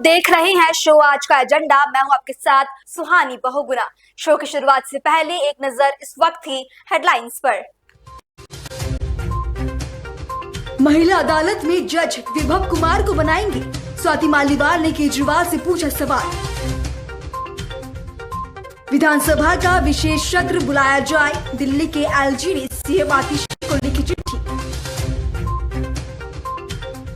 देख रहे हैं शो आज का एजेंडा। मैं हूं आपके साथ सुहानी बहुगुना। शो की शुरुआत से पहले एक नजर इस वक्त की हेडलाइंस पर। महिला अदालत में जज विभव कुमार को बनाएंगे, स्वाति मालीवाल ने केजरीवाल से पूछा सवाल। विधानसभा का विशेष सत्र बुलाया जाए, दिल्ली के एलजी ने सीएम आतिश को लिखी चिट्ठी।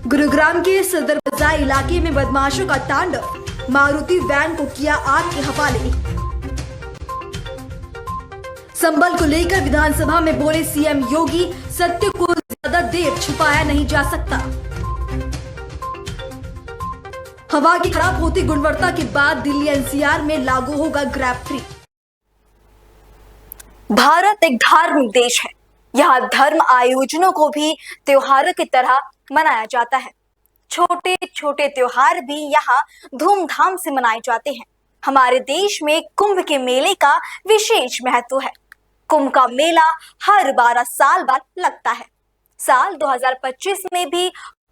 गुरुग्राम के सदर बाजार इलाके में बदमाशों का तांडव, मारुति वैन को किया आग के हवाले। संबल को लेकर विधानसभा में बोले सीएम योगी, सत्य को ज्यादा देर छुपाया नहीं जा सकता। हवा की खराब होती गुणवत्ता के बाद दिल्ली एनसीआर में लागू होगा ग्रैब 3। भारत एक धार्मिक देश है। यहाँ धर्म आयोजनों को भी त्योहारों की तरह मनाया जाता है। छोटे छोटे त्योहार भी यहाँ धूमधाम से मनाए जाते हैं। हमारे देश में कुंभ के मेले का विशेष महत्व है। कुंभ का मेला हर 12 साल बाद लगता है। साल 2025 में भी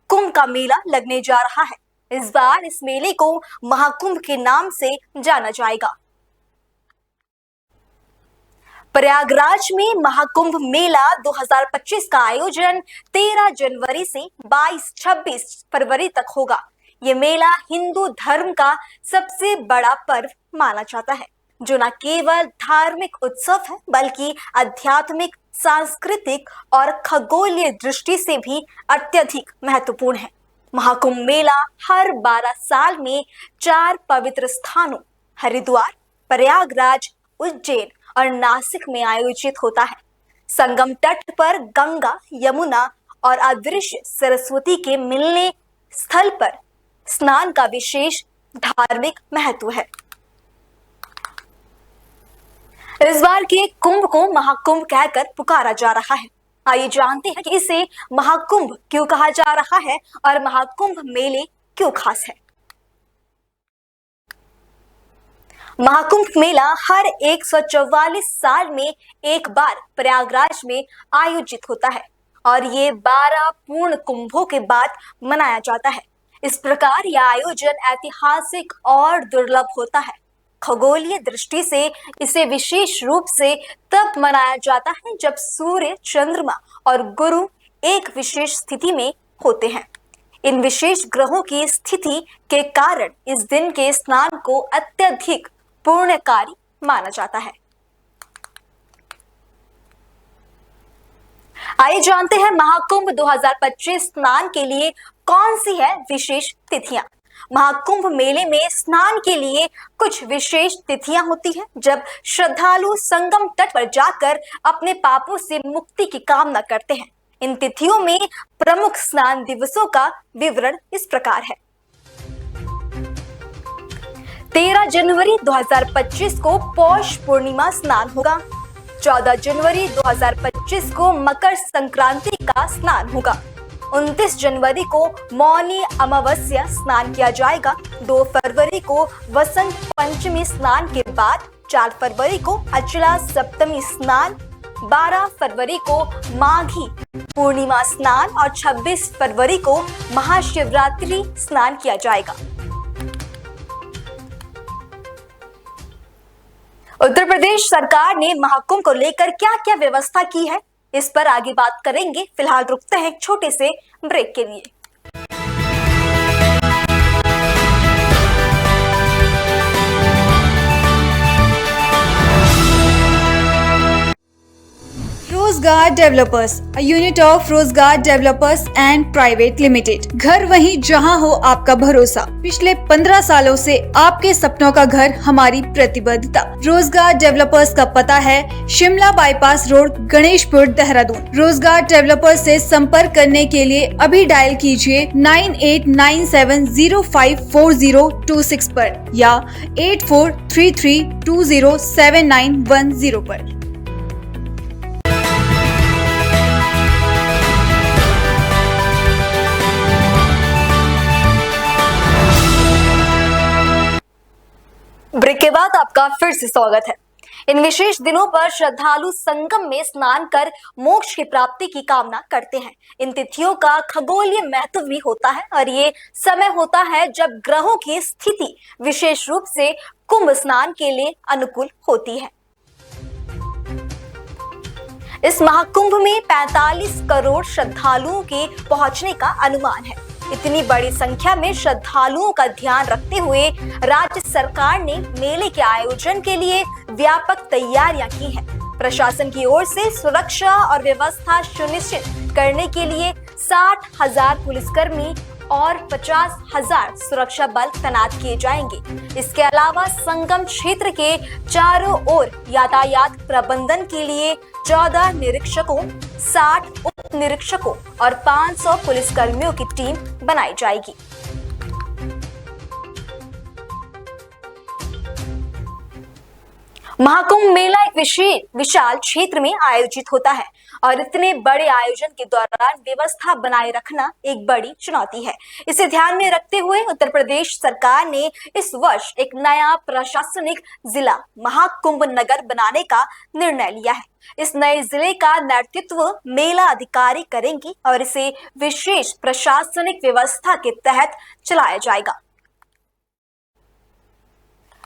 कुंभ का मेला लगने जा रहा है। इस बार इस मेले को महाकुंभ के नाम से जाना जाएगा। प्रयागराज में महाकुंभ मेला 2025 का आयोजन 13 जनवरी से 22-26 फरवरी तक होगा। ये मेला हिंदू धर्म का सबसे बड़ा पर्व माना जाता है, जो न केवल धार्मिक उत्सव है बल्कि आध्यात्मिक, सांस्कृतिक और खगोलीय दृष्टि से भी अत्यधिक महत्वपूर्ण है। महाकुंभ मेला हर 12 साल में 4 पवित्र स्थानों हरिद्वार, प्रयागराज, उज्जैन और नासिक में आयोजित होता है। संगम तट पर गंगा, यमुना और अदृश्य सरस्वती के मिलने स्थल पर स्नान का विशेष धार्मिक महत्व है। इस बार के कुंभ को महाकुंभ कहकर पुकारा जा रहा है। आइए जानते हैं कि इसे महाकुंभ क्यों कहा जा रहा है और महाकुंभ मेले क्यों खास है। महाकुंभ मेला हर 144 साल में एक बार प्रयागराज में आयोजित होता है और ये 12 पूर्ण कुंभों के बाद मनाया जाता है। इस प्रकार यह आयोजन ऐतिहासिक और दुर्लभ होता है। खगोलीय दृष्टि से इसे विशेष रूप से तब मनाया जाता है जब सूर्य, चंद्रमा और गुरु एक विशेष स्थिति में होते हैं। इन विशेष ग्रहों की स्थिति के कारण इस दिन के स्नान को अत्यधिक पुण्यकारी माना जाता है। आइए जानते हैं महाकुंभ 2025 स्नान के लिए कौन सी है विशेष तिथियां। महाकुंभ मेले में स्नान के लिए कुछ विशेष तिथियां होती हैं, जब श्रद्धालु संगम तट पर जाकर अपने पापों से मुक्ति की कामना करते हैं। इन तिथियों में प्रमुख स्नान दिवसों का विवरण इस प्रकार है। 13 जनवरी 2025 को पौष पूर्णिमा स्नान होगा। 14 जनवरी 2025 को मकर संक्रांति का स्नान होगा। 29 जनवरी को मौनी अमावस्या स्नान किया जाएगा। 2 फरवरी को वसंत पंचमी स्नान के बाद 4 फरवरी को अचला सप्तमी स्नान, 12 फरवरी को माघी पूर्णिमा स्नान और 26 फरवरी को महाशिवरात्रि स्नान किया जाएगा। उत्तर प्रदेश सरकार ने महाकुंभ को लेकर क्या क्या व्यवस्था की है, इस पर आगे बात करेंगे। फिलहाल रुकते हैं एक छोटे से ब्रेक के लिए। रोजगार डेवलपर्स, अ यूनिट ऑफ रोजगार डेवलपर्स एंड प्राइवेट लिमिटेड। घर वहीं जहां हो आपका भरोसा। पिछले 15 सालों से आपके सपनों का घर हमारी प्रतिबद्धता। रोजगार डेवलपर्स का पता है शिमला बाईपास रोड, गणेशपुर, देहरादून। रोजगार डेवलपर्स से संपर्क करने के लिए अभी डायल कीजिए 9897054026 पर या 8433207910 पर। ब्रेक के बाद आपका फिर से स्वागत है। इन विशेष दिनों पर श्रद्धालु संगम में स्नान कर मोक्ष की प्राप्ति की कामना करते हैं। इन तिथियों का खगोलीय महत्व भी होता है और ये समय होता है जब ग्रहों की स्थिति विशेष रूप से कुंभ स्नान के लिए अनुकूल होती है। इस महाकुंभ में 45 करोड़ श्रद्धालुओं के पहुंचने का अनुमान है। इतनी बड़ी संख्या में श्रद्धालुओं का ध्यान रखते हुए राज्य सरकार ने मेले के आयोजन के लिए व्यापक तैयारियां की हैं। प्रशासन की ओर से सुरक्षा और व्यवस्था सुनिश्चित करने के लिए 60,000 पुलिसकर्मी और 50,000 सुरक्षा बल तैनात किए जाएंगे। इसके अलावा संगम क्षेत्र के चारों ओर यातायात प्रबंधन के लिए 14 निरीक्षकों, 60 उप निरीक्षकों और 500 पुलिसकर्मियों की टीम बनाई जाएगी। महाकुंभ मेला एक विशाल क्षेत्र में आयोजित होता है और इतने बड़े आयोजन के दौरान व्यवस्था बनाए रखना एक बड़ी चुनौती है। इसे ध्यान में रखते हुए उत्तर प्रदेश सरकार ने इस वर्ष एक नया प्रशासनिक जिला महाकुंभ नगर बनाने का निर्णय लिया है। इस नए जिले का नेतृत्व मेला अधिकारी करेंगे और इसे विशेष प्रशासनिक व्यवस्था के तहत चलाया जाएगा।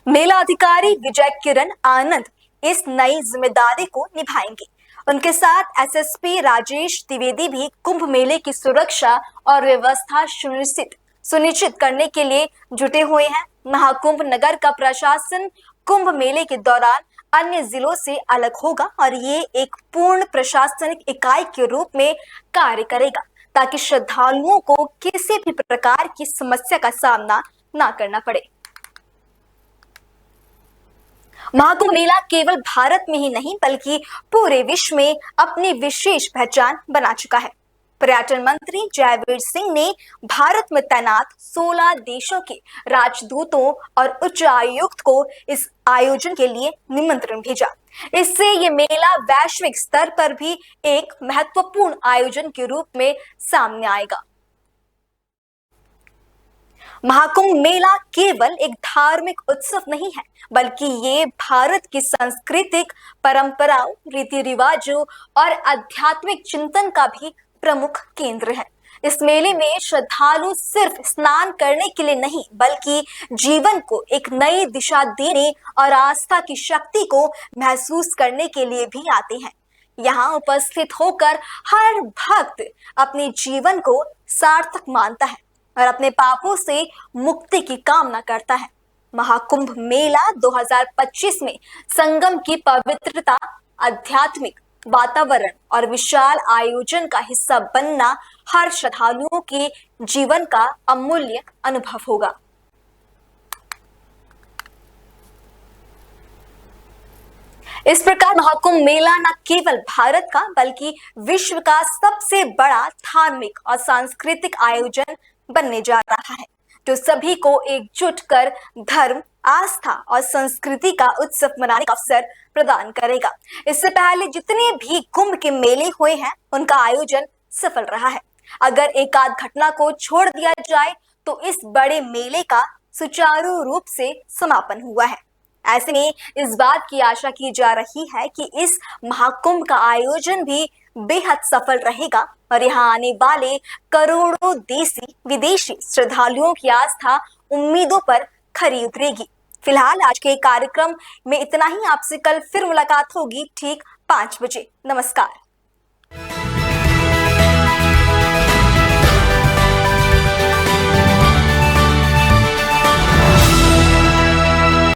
मेला अधिकारी विजय किरण आनंद इस नई जिम्मेदारी को निभाएंगे। उनके साथ एसएसपी राजेश द्विवेदी भी कुंभ मेले की सुरक्षा और व्यवस्था सुनिश्चित करने के लिए जुटे हुए हैं। महाकुंभ नगर का प्रशासन कुंभ मेले के दौरान अन्य जिलों से अलग होगा और ये एक पूर्ण प्रशासनिक इकाई के रूप में कार्य करेगा ताकि श्रद्धालुओं को किसी भी प्रकार की समस्या का सामना ना करना पड़े। महाकुंभ मेला केवल भारत में ही नहीं बल्कि पूरे विश्व में अपनी विशेष पहचान बना चुका है। पर्यटन मंत्री जयवीर सिंह ने भारत में तैनात 16 देशों के राजदूतों और उच्चायुक्त को इस आयोजन के लिए निमंत्रण भेजा। इससे ये मेला वैश्विक स्तर पर भी एक महत्वपूर्ण आयोजन के रूप में सामने आएगा। महाकुंभ मेला केवल एक धार्मिक उत्सव नहीं है बल्कि ये भारत की सांस्कृतिक परंपराओं, रीति रिवाजों और आध्यात्मिक चिंतन का भी प्रमुख केंद्र है। इस मेले में श्रद्धालु सिर्फ स्नान करने के लिए नहीं बल्कि जीवन को एक नई दिशा देने और आस्था की शक्ति को महसूस करने के लिए भी आते हैं। यहाँ उपस्थित होकर हर भक्त अपने जीवन को सार्थक मानता है और अपने पापों से मुक्ति की कामना करता है। महाकुंभ मेला 2025 में संगम की पवित्रता, आध्यात्मिक वातावरण और विशाल आयोजन का हिस्सा बनना हर श्रद्धालुओं के जीवन का अमूल्य अनुभव होगा। इस प्रकार महाकुंभ मेला न केवल भारत का बल्कि विश्व का सबसे बड़ा धार्मिक और सांस्कृतिक आयोजन बनने जा रहा है जो सभी को एकजुट कर धर्म, आस्था और संस्कृति का उत्सव मनाने का अवसर प्रदान करेगा। इससे पहले जितने भी कुंभ के मेले हुए हैं उनका आयोजन सफल रहा है। अगर एक आध घटना को छोड़ दिया जाए तो इस बड़े मेले का सुचारू रूप से समापन हुआ है। ऐसे में इस बात की आशा की जा रही है कि इस महाकुंभ का आयोजन भी बेहद सफल रहेगा और यहाँ आने वाले करोड़ों देशी विदेशी श्रद्धालुओं की आस्था उम्मीदों पर खरी उतरेगी। फिलहाल आज के कार्यक्रम में इतना ही। आपसे कल फिर मुलाकात होगी ठीक 5 बजे। नमस्कार।